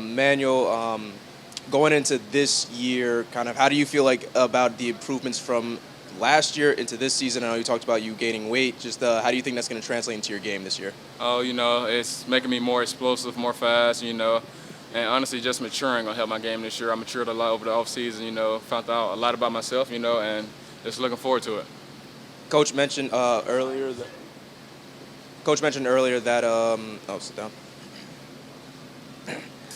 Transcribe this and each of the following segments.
Manuel, going into this year, kind of, how do you feel like about the improvements from last year into this season? I know you talked about you gaining weight. Just how do you think that's going to translate into your game this year? Oh, it's making me more explosive, more fast, and honestly, just maturing will help my game this year. I matured a lot over the offseason, found out a lot about myself, and just looking forward to it. Coach mentioned earlier that. Coach mentioned earlier that. Sit down.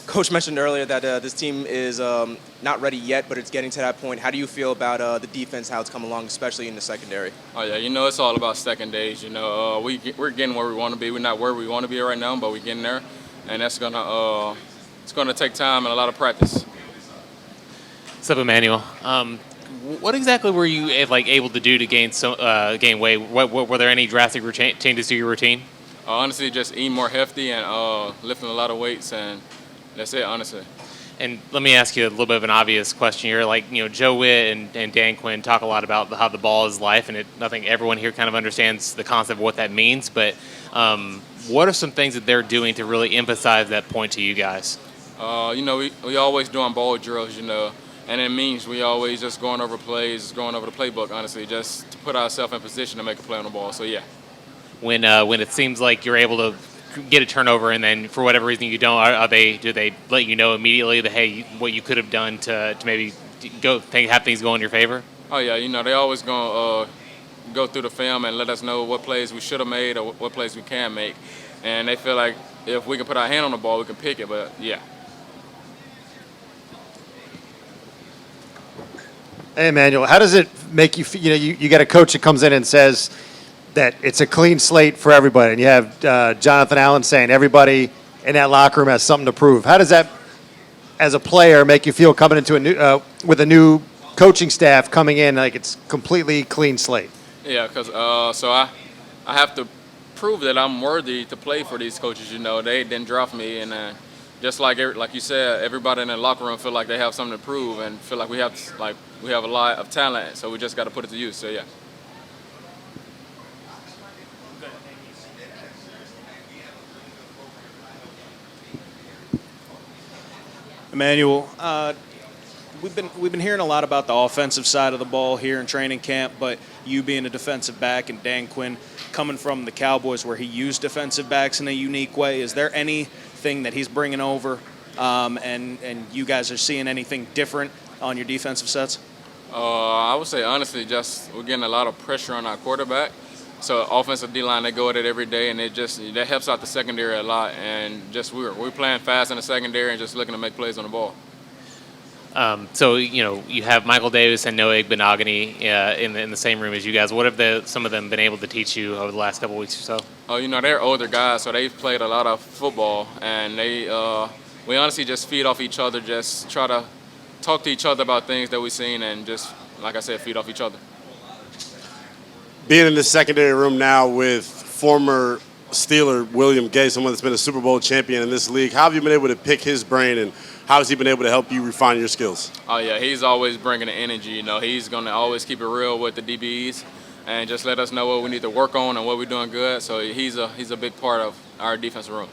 Coach mentioned earlier that this team is not ready yet, but it's getting to that point. How do you feel about the defense, how it's come along, especially in the secondary? Oh yeah, it's all about second days. We're getting where we want to be. We're not where we want to be right now, but we're getting there, and that's gonna take time and a lot of practice. What's up, Emmanuel? What exactly were you able to do to gain weight? Were there any drastic changes to your routine? Honestly, just eating more healthy and lifting a lot of weights, and that's it, honestly. And let me ask you a little bit of an obvious question here. Joe Witt and Dan Quinn talk a lot about how the ball is life, and I think everyone here kind of understands the concept of what that means. But what are some things that they're doing to really emphasize that point to you guys? We always doing ball drills, and it means we always just going over plays, going over the playbook, honestly, just to put ourselves in position to make a play on the ball. So, yeah. When it seems like you're able to get a turnover and then for whatever reason you don't, do they let you know immediately that, hey, what you could have done to maybe have things go in your favor? Oh, yeah, they always going to go through the film and let us know what plays we should have made or what plays we can make. And they feel like if we can put our hand on the ball, we can pick it, but, yeah. Hey, Emmanuel, how does it make you feel? You got a coach that comes in and says that it's a clean slate for everybody, and you have Jonathan Allen saying everybody in that locker room has something to prove. How does that, as a player, make you feel coming into with a new coaching staff coming in like it's completely clean slate? Yeah, because so I have to prove that I'm worthy to play for these coaches. They didn't draft me, and just like you said, everybody in the locker room feel like they have something to prove and feel like we have a lot of talent, so we just got to put it to use. So yeah. Emmanuel, we've been hearing a lot about the offensive side of the ball here in training camp, but you being a defensive back and Dan Quinn coming from the Cowboys where he used defensive backs in a unique way, is there anything that he's bringing over and you guys are seeing anything different on your defensive sets? I would say, honestly, just we're getting a lot of pressure on our quarterback. So offensive D-line, they go at it every day, and that helps out the secondary a lot. And just we're playing fast in the secondary and just looking to make plays on the ball. So you have Michael Davis and Noah Igbenogany in the same room as you guys. What have some of them been able to teach you over the last couple of weeks or so? Oh, they're older guys, so they've played a lot of football, and we honestly just feed off each other, just try to talk to each other about things that we've seen, and just, like I said, feed off each other. Being in the secondary room now with former Steeler William Gay, someone that's been a Super Bowl champion in this league, how have you been able to pick his brain, and how has he been able to help you refine your skills? Oh, yeah, he's always bringing the energy. He's going to always keep it real with the DBs and just let us know what we need to work on and what we're doing good. So he's a big part of our defensive room.